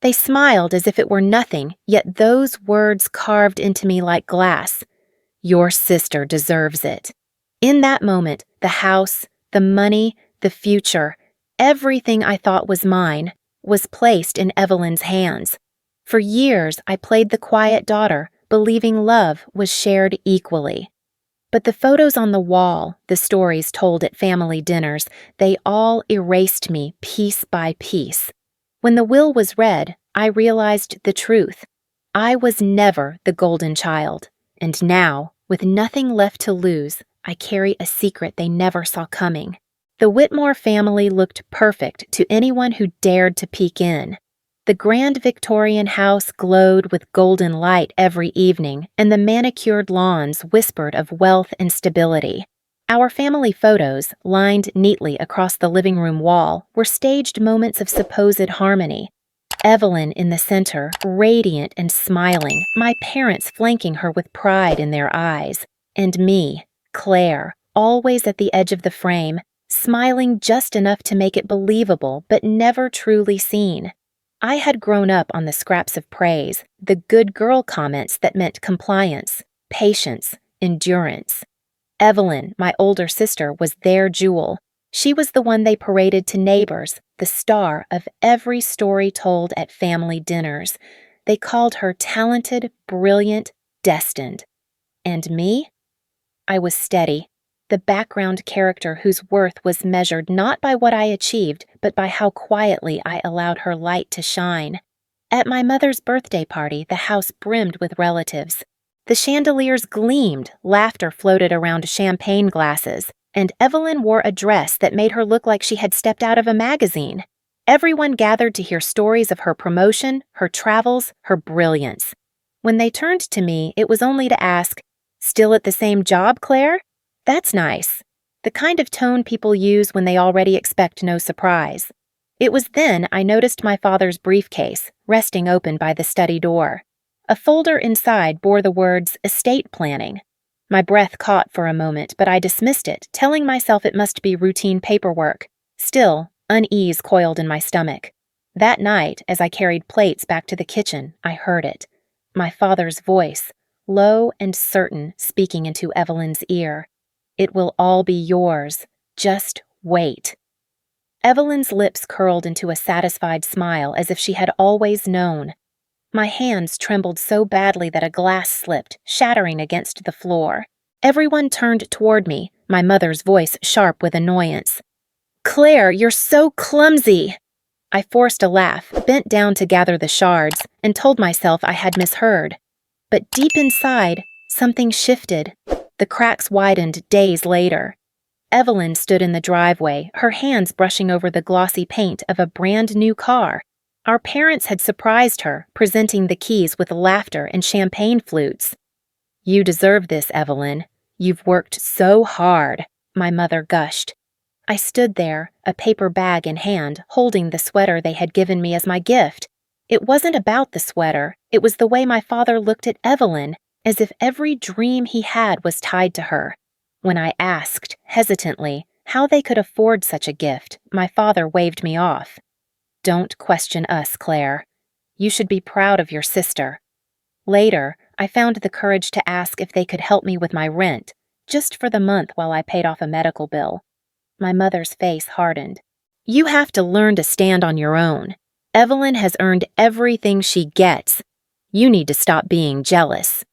They smiled as if it were nothing, yet those words carved into me like glass. Your sister deserves it. In that moment, the house, the money, the future, everything I thought was mine, was placed in Evelyn's hands. For years, I played the quiet daughter, believing love was shared equally. But the photos on the wall, the stories told at family dinners, they all erased me piece by piece. When the will was read, I realized the truth. I was never the golden child, and now, with nothing left to lose, I carry a secret they never saw coming. The Whitmore family looked perfect to anyone who dared to peek in. The grand Victorian house glowed with golden light every evening, and the manicured lawns whispered of wealth and stability. Our family photos, lined neatly across the living room wall, were staged moments of supposed harmony. Evelyn in the center, radiant and smiling, my parents flanking her with pride in their eyes, and me, Claire, always at the edge of the frame, smiling just enough to make it believable but never truly seen. I had grown up on the scraps of praise, the good girl comments that meant compliance, patience, endurance. Evelyn, my older sister, was their jewel. She was the one they paraded to neighbors, the star of every story told at family dinners. They called her talented, brilliant, destined. And me? I was steady, the background character whose worth was measured not by what I achieved, but by how quietly I allowed her light to shine. At my mother's birthday party, the house brimmed with relatives. The chandeliers gleamed, laughter floated around champagne glasses, and Evelyn wore a dress that made her look like she had stepped out of a magazine. Everyone gathered to hear stories of her promotion, her travels, her brilliance. When they turned to me, it was only to ask, "Still at the same job, Claire?" That's nice. The kind of tone people use when they already expect no surprise. It was then I noticed my father's briefcase, resting open by the study door. A folder inside bore the words estate planning. My breath caught for a moment, but I dismissed it, telling myself it must be routine paperwork. Still, unease coiled in my stomach. That night, as I carried plates back to the kitchen, I heard it. My father's voice, low and certain, speaking into Evelyn's ear. It will all be yours. Just wait. Evelyn's lips curled into a satisfied smile as if she had always known. My hands trembled so badly that a glass slipped, shattering against the floor. Everyone turned toward me, my mother's voice sharp with annoyance. "Claire, you're so clumsy!" I forced a laugh, bent down to gather the shards, and told myself I had misheard. But deep inside, something shifted. The cracks widened days later. Evelyn stood in the driveway, her hands brushing over the glossy paint of a brand new car. Our parents had surprised her, presenting the keys with laughter and champagne flutes. "You deserve this, Evelyn. You've worked so hard," my mother gushed. I stood there, a paper bag in hand, holding the sweater they had given me as my gift. It wasn't about the sweater, it was the way my father looked at Evelyn, as if every dream he had was tied to her. When I asked, hesitantly, how they could afford such a gift, my father waved me off. "Don't question us, Claire. You should be proud of your sister." Later, I found the courage to ask if they could help me with my rent, just for the month while I paid off a medical bill. My mother's face hardened. "You have to learn to stand on your own. Evelyn has earned everything she gets. You need to stop being jealous."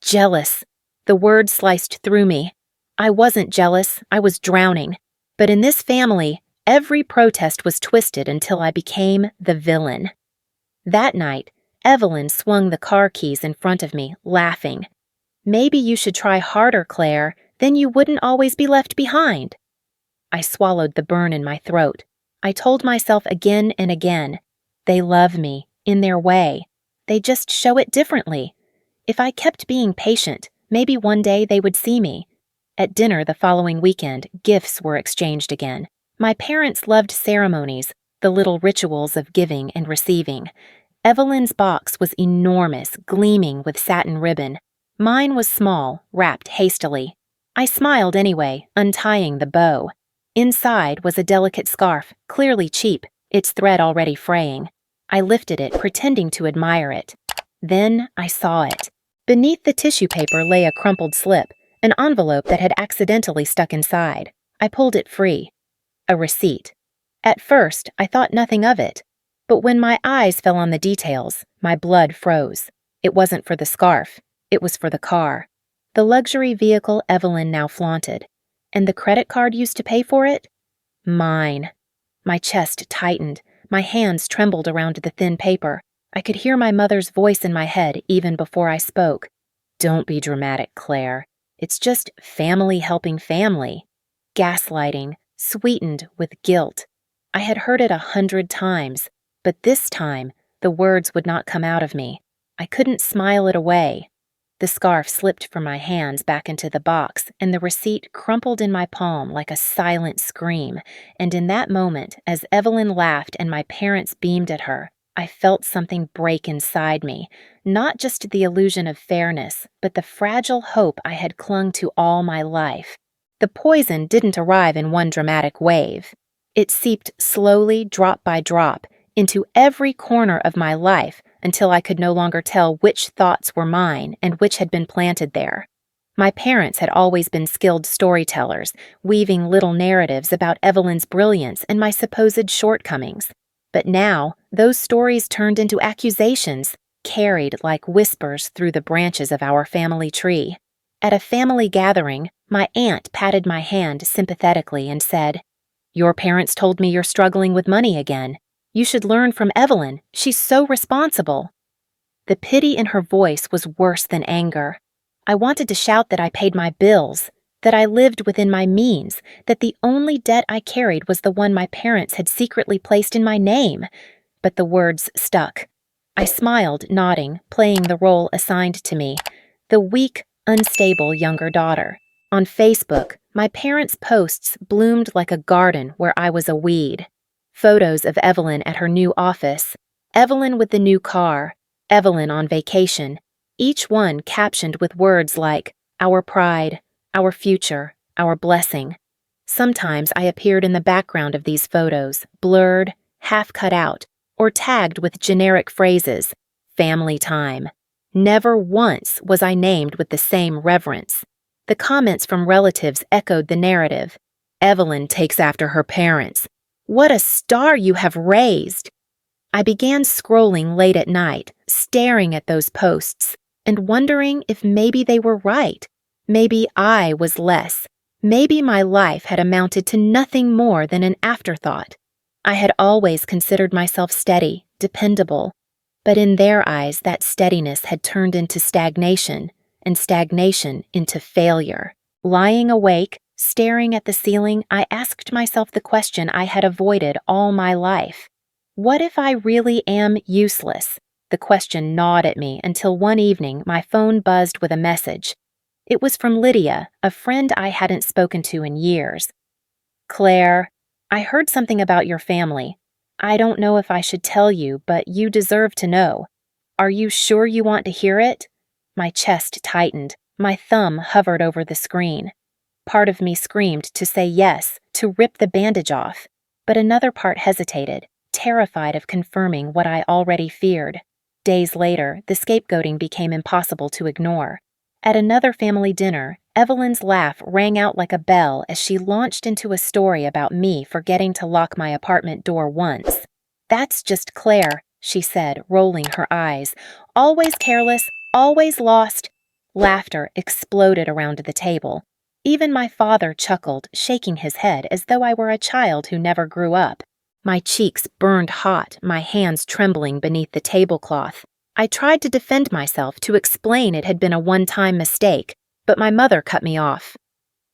Jealous. The word sliced through me. I wasn't jealous, I was drowning. But in this family, every protest was twisted until I became the villain. That night, Evelyn swung the car keys in front of me, laughing. "Maybe you should try harder, Claire, then you wouldn't always be left behind." I swallowed the burn in my throat. I told myself again and again, they love me, in their way. They just show it differently. If I kept being patient, maybe one day they would see me. At dinner the following weekend, gifts were exchanged again. My parents loved ceremonies, the little rituals of giving and receiving. Evelyn's box was enormous, gleaming with satin ribbon. Mine was small, wrapped hastily. I smiled anyway, untying the bow. Inside was a delicate scarf, clearly cheap, its thread already fraying. I lifted it, pretending to admire it. Then I saw it. Beneath the tissue paper lay a crumpled slip, an envelope that had accidentally stuck inside. I pulled it free. A receipt. At first, I thought nothing of it. But when my eyes fell on the details, my blood froze. It wasn't for the scarf. It was for the car. The luxury vehicle Evelyn now flaunted. And the credit card used to pay for it? Mine. My chest tightened. My hands trembled around the thin paper. I could hear my mother's voice in my head even before I spoke. Don't be dramatic, Claire. It's just family helping family. Gaslighting, sweetened with guilt. I had heard it 100 times, but this time the words would not come out of me. I couldn't smile it away. The scarf slipped from my hands back into the box, and the receipt crumpled in my palm like a silent scream. And in that moment, as Evelyn laughed and my parents beamed at her, I felt something break inside me, not just the illusion of fairness, but the fragile hope I had clung to all my life. The poison didn't arrive in one dramatic wave. It seeped slowly, drop by drop, into every corner of my life until I could no longer tell which thoughts were mine and which had been planted there. My parents had always been skilled storytellers, weaving little narratives about Evelyn's brilliance and my supposed shortcomings. But now, those stories turned into accusations, carried like whispers through the branches of our family tree. At a family gathering, my aunt patted my hand sympathetically and said, "Your parents told me you're struggling with money again. You should learn from Evelyn. She's so responsible." The pity in her voice was worse than anger. I wanted to shout that I paid my bills, that I lived within my means, that the only debt I carried was the one my parents had secretly placed in my name. But the words stuck. I smiled, nodding, playing the role assigned to me, the weak, unstable younger daughter. On Facebook, my parents' posts bloomed like a garden where I was a weed. Photos of Evelyn at her new office, Evelyn with the new car, Evelyn on vacation, each one captioned with words like, "our pride," "our future," "our blessing." Sometimes I appeared in the background of these photos, blurred, half cut out, or tagged with generic phrases, "family time." Never once was I named with the same reverence. The comments from relatives echoed the narrative. "Evelyn takes after her parents. What a star you have raised!" I began scrolling late at night, staring at those posts, and wondering if maybe they were right. Maybe I was less. Maybe my life had amounted to nothing more than an afterthought. I had always considered myself steady, dependable, but in their eyes that steadiness had turned into stagnation, and stagnation into failure. Lying awake, staring at the ceiling, I asked myself the question I had avoided all my life. What if I really am useless? The question gnawed at me until one evening my phone buzzed with a message. It was from Lydia, a friend I hadn't spoken to in years. "Claire, I heard something about your family. I don't know if I should tell you, but you deserve to know. Are you sure you want to hear it?" My chest tightened. My thumb hovered over the screen. Part of me screamed to say yes, to rip the bandage off, but another part hesitated, terrified of confirming what I already feared. Days later, the scapegoating became impossible to ignore. At another family dinner, Evelyn's laugh rang out like a bell as she launched into a story about me forgetting to lock my apartment door once. "That's just Claire," she said, rolling her eyes. "Always careless, always lost." Laughter exploded around the table. Even my father chuckled, shaking his head as though I were a child who never grew up. My cheeks burned hot, my hands trembling beneath the tablecloth. I tried to defend myself, to explain it had been a one-time mistake, but my mother cut me off.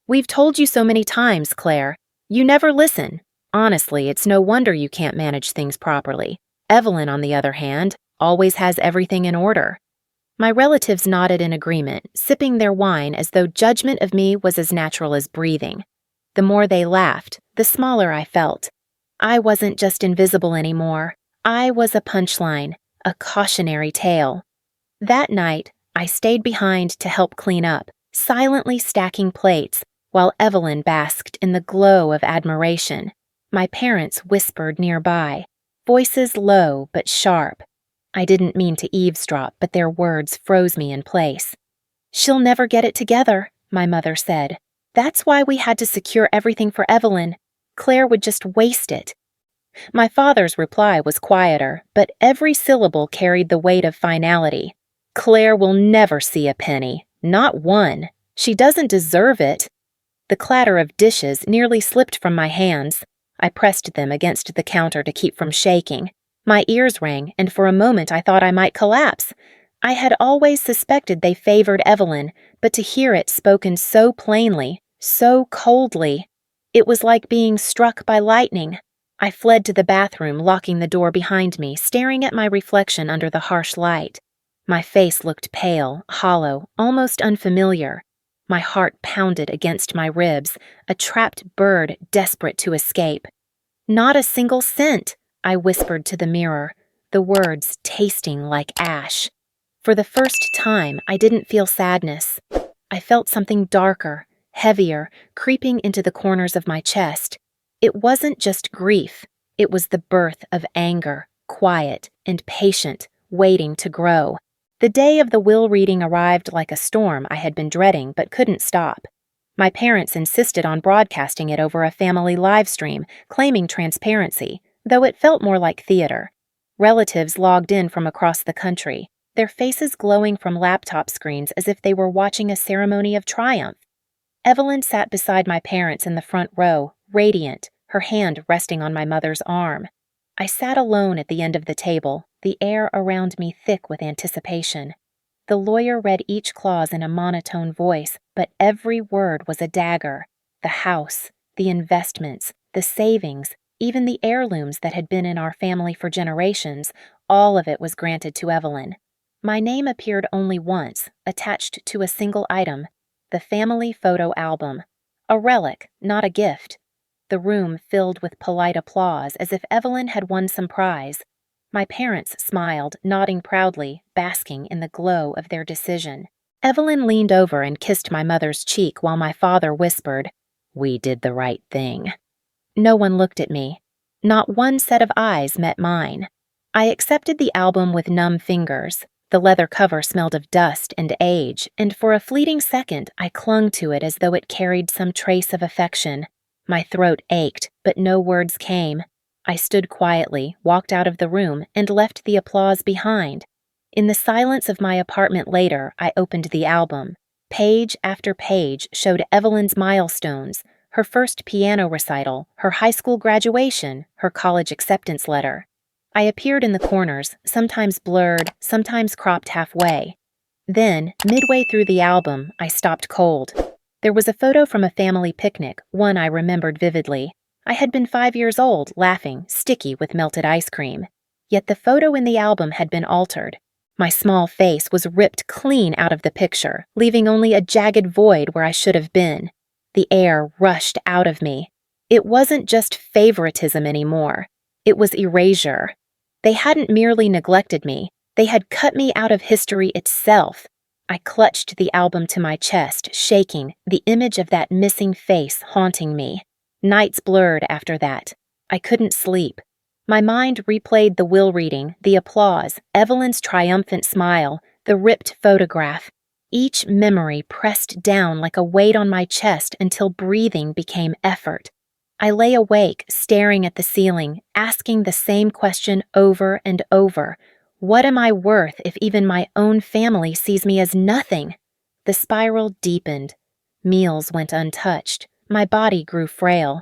"We've told you so many times, Claire. You never listen. Honestly, it's no wonder you can't manage things properly. Evelyn, on the other hand, always has everything in order." My relatives nodded in agreement, sipping their wine as though judgment of me was as natural as breathing. The more they laughed, the smaller I felt. I wasn't just invisible anymore. I was a punchline, a cautionary tale. That night, I stayed behind to help clean up, silently stacking plates, while Evelyn basked in the glow of admiration. My parents whispered nearby, voices low but sharp. I didn't mean to eavesdrop, but their words froze me in place. "She'll never get it together," my mother said. "That's why we had to secure everything for Evelyn. Claire would just waste it." My father's reply was quieter, but every syllable carried the weight of finality. "Claire will never see a penny. Not one. She doesn't deserve it." The clatter of dishes nearly slipped from my hands. I pressed them against the counter to keep from shaking. My ears rang, and for a moment I thought I might collapse. I had always suspected they favored Evelyn, but to hear it spoken so plainly, so coldly, it was like being struck by lightning. I fled to the bathroom, locking the door behind me, staring at my reflection under the harsh light. My face looked pale, hollow, almost unfamiliar. My heart pounded against my ribs, a trapped bird desperate to escape. "Not a single cent," I whispered to the mirror, the words tasting like ash. For the first time, I didn't feel sadness. I felt something darker, heavier, creeping into the corners of my chest. It wasn't just grief. It was the birth of anger, quiet and patient, waiting to grow. The day of the will reading arrived like a storm I had been dreading but couldn't stop. My parents insisted on broadcasting it over a family live stream, claiming transparency, though it felt more like theater. Relatives logged in from across the country, their faces glowing from laptop screens as if they were watching a ceremony of triumph. Evelyn sat beside my parents in the front row, radiant, her hand resting on my mother's arm. I sat alone at the end of the table, the air around me thick with anticipation. The lawyer read each clause in a monotone voice, but every word was a dagger. The house, the investments, the savings, even the heirlooms that had been in our family for generations, all of it was granted to Evelyn. My name appeared only once, attached to a single item, the family photo album. A relic, not a gift. The room filled with polite applause as if Evelyn had won some prize. My parents smiled, nodding proudly, basking in the glow of their decision. Evelyn leaned over and kissed my mother's cheek while my father whispered, "We did the right thing." No one looked at me. Not one set of eyes met mine. I accepted the album with numb fingers. The leather cover smelled of dust and age, and for a fleeting second I clung to it as though it carried some trace of affection. My throat ached, but no words came. I stood quietly, walked out of the room, and left the applause behind. In the silence of my apartment later, I opened the album. Page after page showed Evelyn's milestones, her first piano recital, her high school graduation, her college acceptance letter. I appeared in the corners, sometimes blurred, sometimes cropped halfway. Then, midway through the album, I stopped cold. There was a photo from a family picnic, one I remembered vividly. I had been 5 years old, laughing, sticky with melted ice cream. Yet the photo in the album had been altered. My small face was ripped clean out of the picture, leaving only a jagged void where I should have been. The air rushed out of me. It wasn't just favoritism anymore. It was erasure. They hadn't merely neglected me. They had cut me out of history itself. I clutched the album to my chest, shaking, the image of that missing face haunting me. Nights blurred after that. I couldn't sleep. My mind replayed the will reading, the applause, Evelyn's triumphant smile, the ripped photograph. Each memory pressed down like a weight on my chest until breathing became effort. I lay awake, staring at the ceiling, asking the same question over and over. What am I worth if even my own family sees me as nothing? The spiral deepened. Meals went untouched. My body grew frail.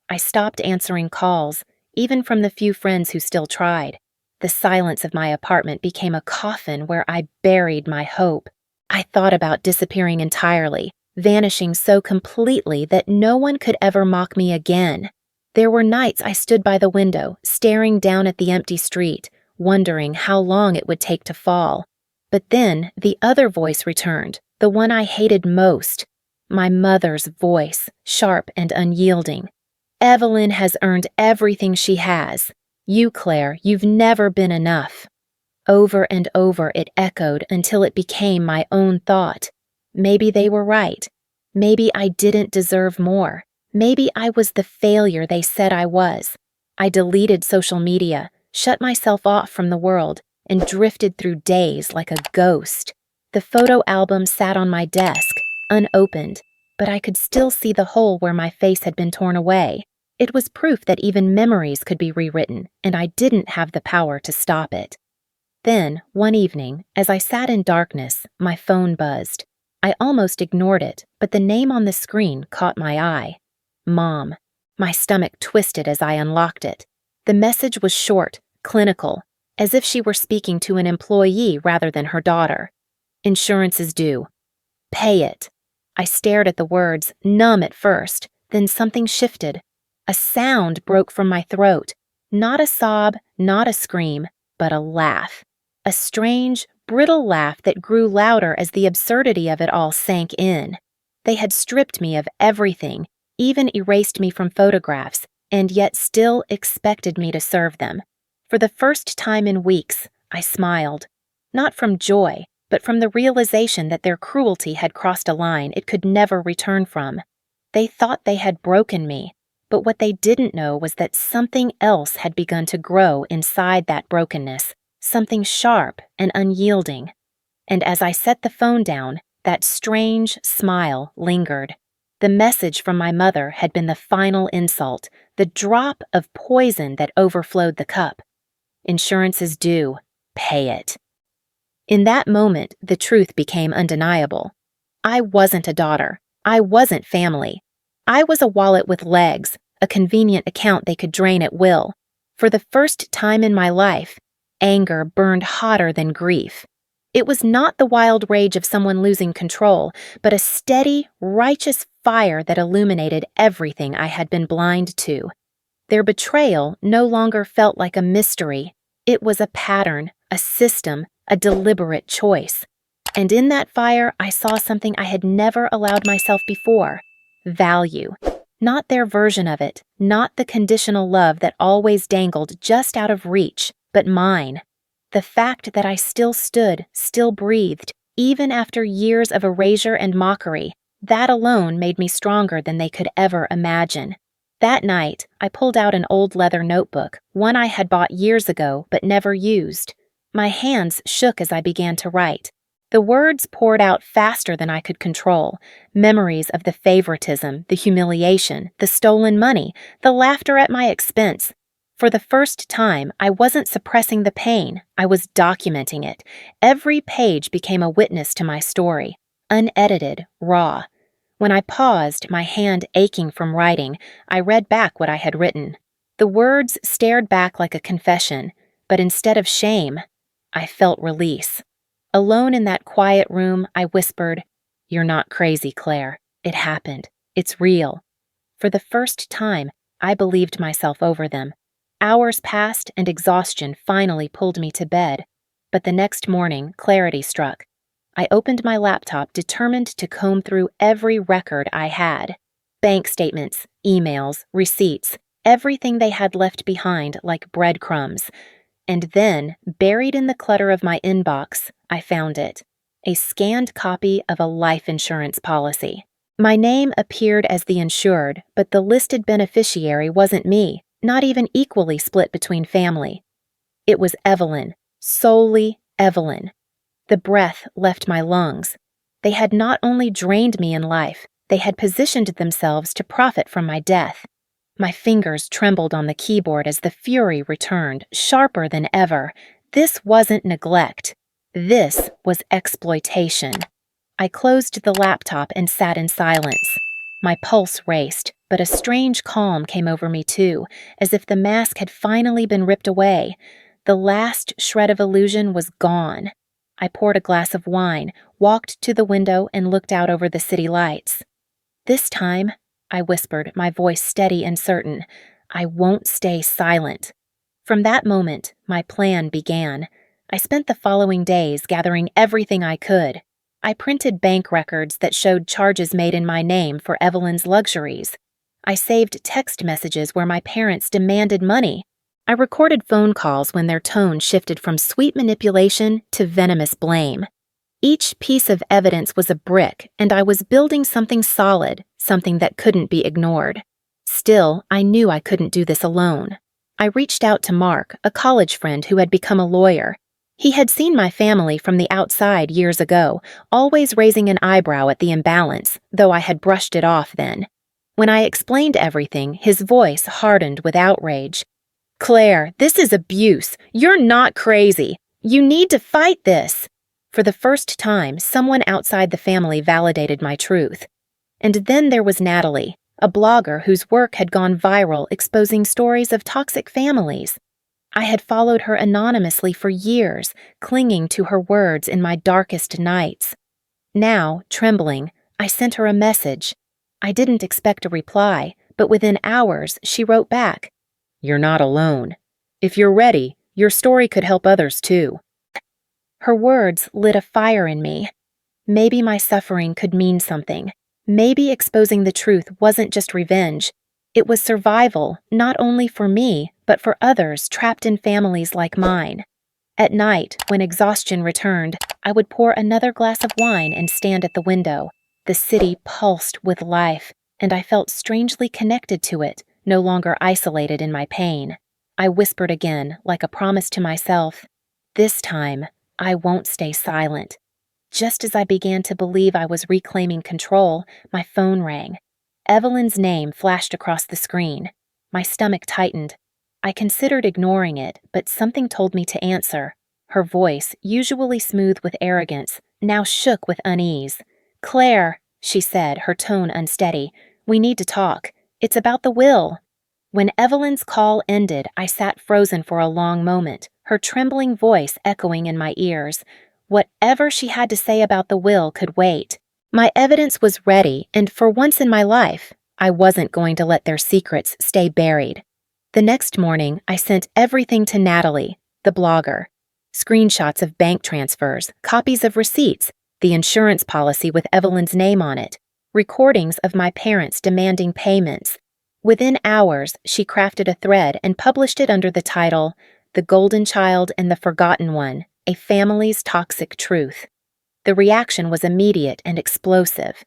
I stopped answering calls, even from the few friends who still tried. The silence of my apartment became a coffin where I buried my hope. I thought about disappearing entirely, vanishing so completely that no one could ever mock me again. There were nights I stood by the window, staring down at the empty street, wondering how long it would take to fall. But then the other voice returned, the one I hated most. My mother's voice, sharp and unyielding. "Evelyn has earned everything she has. You, Claire, you've never been enough." Over and over it echoed until it became my own thought. Maybe they were right. Maybe I didn't deserve more. Maybe I was the failure they said I was. I deleted social media, shut myself off from the world, and drifted through days like a ghost. The photo album sat on my desk, unopened, but I could still see the hole where my face had been torn away. It was proof that even memories could be rewritten, and I didn't have the power to stop it. Then, one evening, as I sat in darkness, my phone buzzed. I almost ignored it, but the name on the screen caught my eye. Mom. My stomach twisted as I unlocked it. The message was short, clinical, as if she were speaking to an employee rather than her daughter. Insurance is due. Pay it. I stared at the words, numb at first, then something shifted. A sound broke from my throat. Not a sob, not a scream, but a laugh. A strange, brittle laugh that grew louder as the absurdity of it all sank in. They had stripped me of everything, even erased me from photographs, and yet still expected me to serve them. For the first time in weeks, I smiled. Not from joy, but from the realization that their cruelty had crossed a line it could never return from. They thought they had broken me, but what they didn't know was that something else had begun to grow inside that brokenness, something sharp and unyielding. And as I set the phone down, that strange smile lingered. The message from my mother had been the final insult, the drop of poison that overflowed the cup. Insurance is due. Pay it. In that moment, the truth became undeniable. I wasn't a daughter. I wasn't family. I was a wallet with legs, a convenient account they could drain at will. For the first time in my life, anger burned hotter than grief. It was not the wild rage of someone losing control, but a steady, righteous fire that illuminated everything I had been blind to. Their betrayal no longer felt like a mystery. It was a pattern, a system, a deliberate choice. And in that fire, I saw something I had never allowed myself before: value. Not their version of it, not the conditional love that always dangled just out of reach, but mine. The fact that I still stood, still breathed, even after years of erasure and mockery, that alone made me stronger than they could ever imagine. That night, I pulled out an old leather notebook, one I had bought years ago but never used. My hands shook as I began to write. The words poured out faster than I could control. Memories of the favoritism, the humiliation, the stolen money, the laughter at my expense. For the first time, I wasn't suppressing the pain, I was documenting it. Every page became a witness to my story, unedited, raw. When I paused, my hand aching from writing, I read back what I had written. The words stared back like a confession, but instead of shame, I felt release. Alone in that quiet room, I whispered, "You're not crazy, Claire. It happened. It's real." For the first time, I believed myself over them. Hours passed and exhaustion finally pulled me to bed. But the next morning, clarity struck. I opened my laptop determined to comb through every record I had. Bank statements, emails, receipts, everything they had left behind like breadcrumbs. And then, buried in the clutter of my inbox, I found it. A scanned copy of a life insurance policy. My name appeared as the insured, but the listed beneficiary wasn't me. Not even equally split between family. It was Evelyn, solely Evelyn. The breath left my lungs. They had not only drained me in life, they had positioned themselves to profit from my death. My fingers trembled on the keyboard as the fury returned, sharper than ever. This wasn't neglect. This was exploitation. I closed the laptop and sat in silence. My pulse raced, but a strange calm came over me too, as if the mask had finally been ripped away. The last shred of illusion was gone. I poured a glass of wine, walked to the window, and looked out over the city lights. "This time," I whispered, my voice steady and certain, "I won't stay silent." From that moment, my plan began. I spent the following days gathering everything I could. I printed bank records that showed charges made in my name for Evelyn's luxuries. I saved text messages where my parents demanded money. I recorded phone calls when their tone shifted from sweet manipulation to venomous blame. Each piece of evidence was a brick, and I was building something solid, something that couldn't be ignored. Still, I knew I couldn't do this alone. I reached out to Mark, a college friend who had become a lawyer. He had seen my family from the outside years ago, always raising an eyebrow at the imbalance, though I had brushed it off then. When I explained everything, his voice hardened with outrage. "Claire, this is abuse. You're not crazy. You need to fight this." For the first time, someone outside the family validated my truth. And then there was Natalie, a blogger whose work had gone viral exposing stories of toxic families. I had followed her anonymously for years, clinging to her words in my darkest nights. Now, trembling, I sent her a message. I didn't expect a reply, but within hours she wrote back, "You're not alone. If you're ready, your story could help others too." Her words lit a fire in me. Maybe my suffering could mean something. Maybe exposing the truth wasn't just revenge. It was survival, not only for me, but for others trapped in families like mine. At night, when exhaustion returned, I would pour another glass of wine and stand at the window. The city pulsed with life, and I felt strangely connected to it, no longer isolated in my pain. I whispered again, like a promise to myself, "This time, I won't stay silent." Just as I began to believe I was reclaiming control, my phone rang. Evelyn's name flashed across the screen. My stomach tightened. I considered ignoring it, but something told me to answer. Her voice, usually smooth with arrogance, now shook with unease. "Claire," she said, her tone unsteady, "we need to talk. It's about the will." When Evelyn's call ended, I sat frozen for a long moment, her trembling voice echoing in my ears. Whatever she had to say about the will could wait. My evidence was ready, and for once in my life, I wasn't going to let their secrets stay buried. The next morning, I sent everything to Natalie, the blogger. Screenshots of bank transfers, copies of receipts, the insurance policy with Evelyn's name on it, recordings of my parents demanding payments. Within hours, she crafted a thread and published it under the title, "The Golden Child and the Forgotten One, A Family's Toxic Truth." The reaction was immediate and explosive.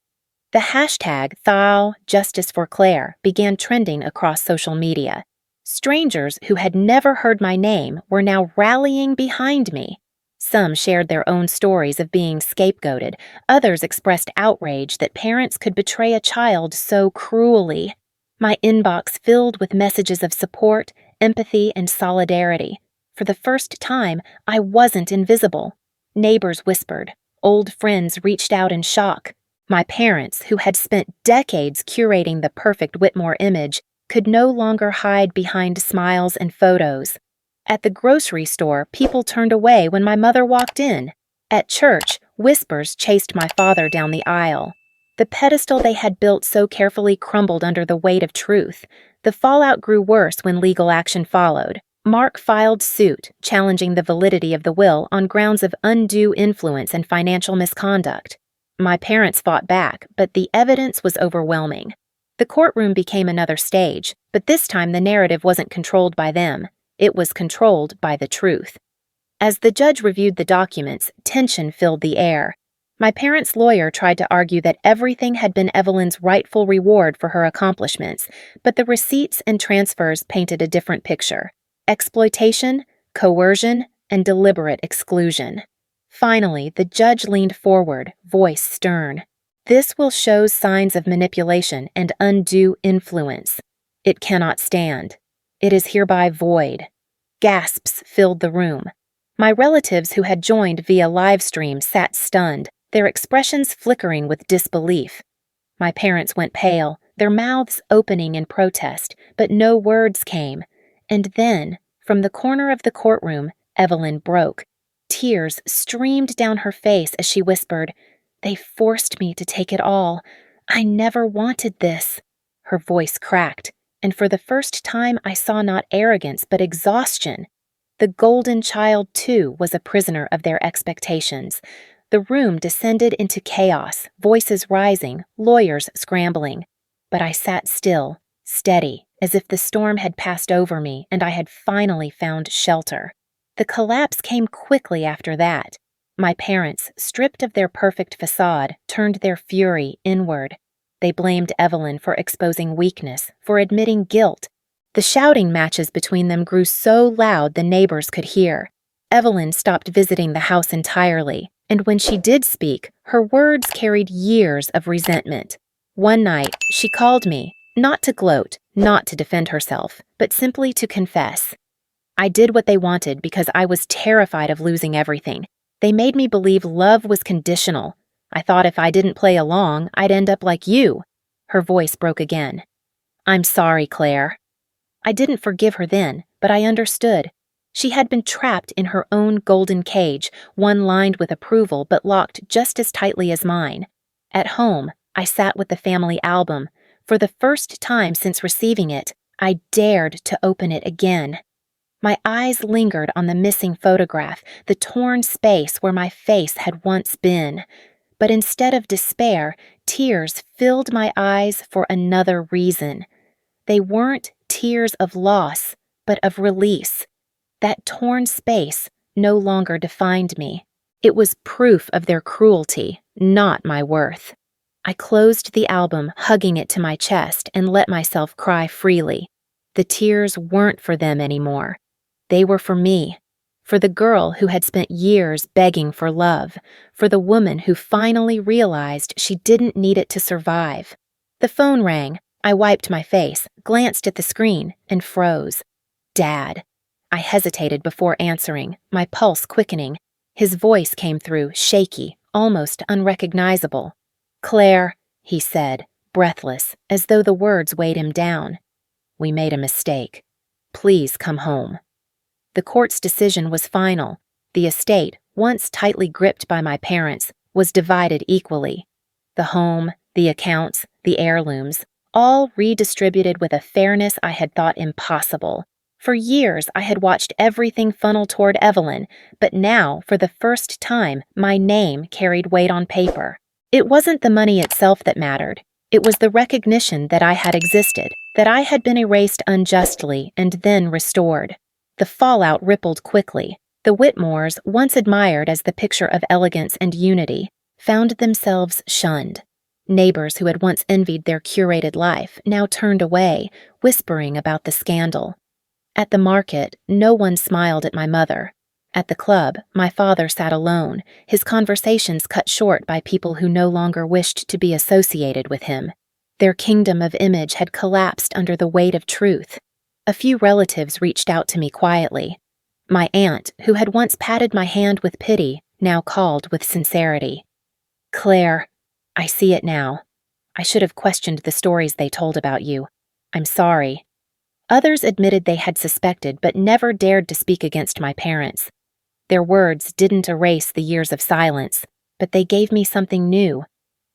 The hashtag #ThouJusticeForClaire began trending across social media. Strangers who had never heard my name were now rallying behind me. Some shared their own stories of being scapegoated. Others expressed outrage that parents could betray a child so cruelly. My inbox filled with messages of support, empathy, and solidarity. For the first time, I wasn't invisible. Neighbors whispered. Old friends reached out in shock. My parents, who had spent decades curating the perfect Whitmore image, could no longer hide behind smiles and photos. At the grocery store, people turned away when my mother walked in. At church, whispers chased my father down the aisle. The pedestal they had built so carefully crumbled under the weight of truth. The fallout grew worse when legal action followed. Mark filed suit, challenging the validity of the will on grounds of undue influence and financial misconduct. My parents fought back, but the evidence was overwhelming. The courtroom became another stage, but this time the narrative wasn't controlled by them. It was controlled by the truth. As the judge reviewed the documents, tension filled the air. My parents' lawyer tried to argue that everything had been Evelyn's rightful reward for her accomplishments, but the receipts and transfers painted a different picture. Exploitation, coercion, and deliberate exclusion. Finally, the judge leaned forward, voice stern. "This will show signs of manipulation and undue influence. It cannot stand. It is hereby void." Gasps filled the room. My relatives who had joined via live stream sat stunned, their expressions flickering with disbelief. My parents went pale, their mouths opening in protest, but no words came. And then, from the corner of the courtroom, Evelyn broke. Tears streamed down her face as she whispered, "They forced me to take it all. I never wanted this." Her voice cracked, and for the first time I saw not arrogance but exhaustion. The golden child, too, was a prisoner of their expectations. The room descended into chaos, voices rising, lawyers scrambling. But I sat still, steady, as if the storm had passed over me and I had finally found shelter. The collapse came quickly after that. My parents, stripped of their perfect facade, turned their fury inward. They blamed Evelyn for exposing weakness, for admitting guilt. The shouting matches between them grew so loud the neighbors could hear. Evelyn stopped visiting the house entirely, and when she did speak, her words carried years of resentment. One night, she called me, not to gloat, not to defend herself, but simply to confess. I did what they wanted because I was terrified of losing everything. They made me believe love was conditional. I thought if I didn't play along, I'd end up like you. Her voice broke again. I'm sorry, Claire. I didn't forgive her then, but I understood. She had been trapped in her own golden cage, one lined with approval but locked just as tightly as mine. At home, I sat with the family album. For the first time since receiving it, I dared to open it again. My eyes lingered on the missing photograph, the torn space where my face had once been. But instead of despair, tears filled my eyes for another reason. They weren't tears of loss, but of release. That torn space no longer defined me. It was proof of their cruelty, not my worth. I closed the album, hugging it to my chest, and let myself cry freely. The tears weren't for them anymore. They were for me, for the girl who had spent years begging for love, for the woman who finally realized she didn't need it to survive. The phone rang. I wiped my face, glanced at the screen, and froze. Dad. I hesitated before answering, my pulse quickening. His voice came through, shaky, almost unrecognizable. Claire, he said, breathless, as though the words weighed him down. We made a mistake. Please come home. The court's decision was final. The estate, once tightly gripped by my parents, was divided equally. The home, the accounts, the heirlooms, all redistributed with a fairness I had thought impossible. For years, I had watched everything funnel toward Evelyn, but now, for the first time, my name carried weight on paper. It wasn't the money itself that mattered. It was the recognition that I had existed, that I had been erased unjustly and then restored. The fallout rippled quickly. The Whitmores, once admired as the picture of elegance and unity, found themselves shunned. Neighbors who had once envied their curated life now turned away, whispering about the scandal. At the market, no one smiled at my mother. At the club, my father sat alone, his conversations cut short by people who no longer wished to be associated with him. Their kingdom of image had collapsed under the weight of truth. A few relatives reached out to me quietly. My aunt, who had once patted my hand with pity, now called with sincerity. Claire, I see it now. I should have questioned the stories they told about you. I'm sorry. Others admitted they had suspected but never dared to speak against my parents. Their words didn't erase the years of silence, but they gave me something new: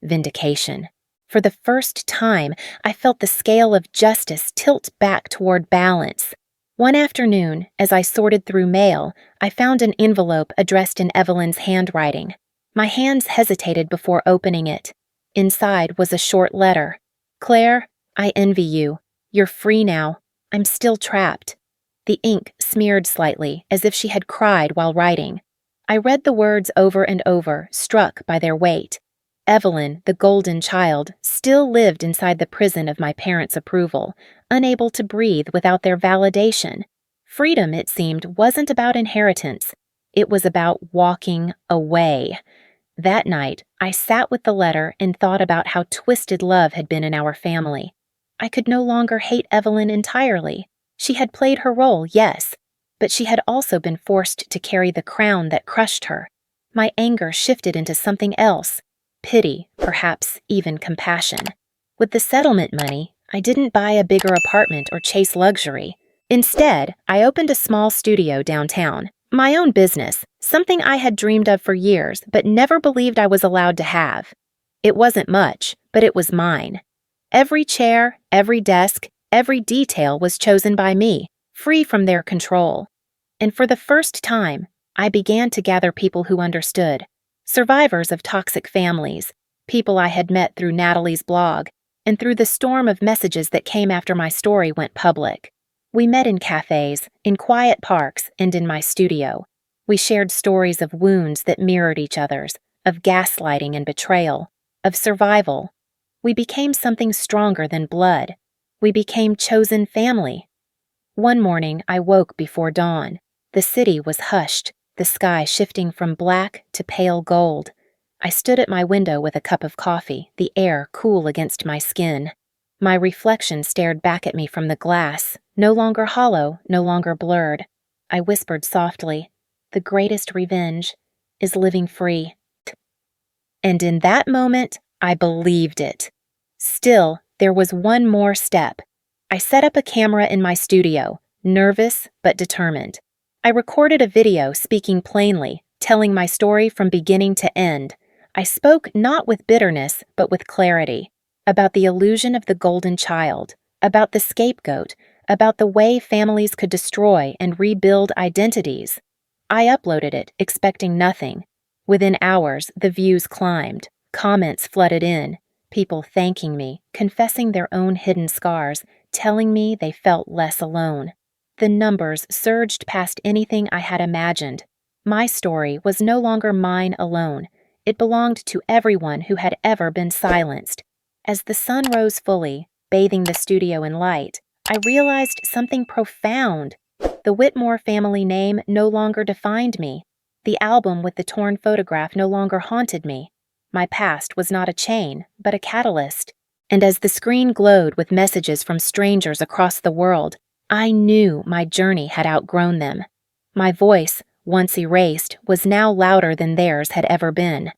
vindication. For the first time, I felt the scale of justice tilt back toward balance. One afternoon, as I sorted through mail, I found an envelope addressed in Evelyn's handwriting. My hands hesitated before opening it. Inside was a short letter. Claire, I envy you. You're free now. I'm still trapped. The ink smeared slightly, as if she had cried while writing. I read the words over and over, struck by their weight. Evelyn, the golden child, still lived inside the prison of my parents' approval, unable to breathe without their validation. Freedom, it seemed, wasn't about inheritance. It was about walking away. That night, I sat with the letter and thought about how twisted love had been in our family. I could no longer hate Evelyn entirely. She had played her role, yes, but she had also been forced to carry the crown that crushed her. My anger shifted into something else. Pity, perhaps even compassion. With the settlement money, I didn't buy a bigger apartment or chase luxury. Instead, I opened a small studio downtown. My own business, something I had dreamed of for years but never believed I was allowed to have. It wasn't much, but it was mine. Every chair, every desk, every detail was chosen by me, free from their control. And for the first time, I began to gather people who understood. Survivors of toxic families, people I had met through Natalie's blog, and through the storm of messages that came after my story went public. We met in cafes, in quiet parks, and in my studio. We shared stories of wounds that mirrored each other's, of gaslighting and betrayal, of survival. We became something stronger than blood. We became chosen family, One morning, I woke before dawn. The city was hushed, the sky shifting from black to pale gold. I stood at my window with a cup of coffee, the air cool against my skin. My reflection stared back at me from the glass, no longer hollow, no longer blurred. I whispered softly, "The greatest revenge is living free." And in that moment, I believed it. Still, there was one more step. I set up a camera in my studio, nervous but determined. I recorded a video speaking plainly, telling my story from beginning to end. I spoke not with bitterness, but with clarity, about the illusion of the golden child, about the scapegoat, about the way families could destroy and rebuild identities. I uploaded it, expecting nothing. Within hours, the views climbed, comments flooded in, people thanking me, confessing their own hidden scars, telling me they felt less alone. The numbers surged past anything I had imagined. My story was no longer mine alone. It belonged to everyone who had ever been silenced. As the sun rose fully, bathing the studio in light, I realized something profound. The Whitmore family name no longer defined me. The album with the torn photograph no longer haunted me. My past was not a chain, but a catalyst. And as the screen glowed with messages from strangers across the world, I knew my journey had outgrown them. My voice, once erased, was now louder than theirs had ever been.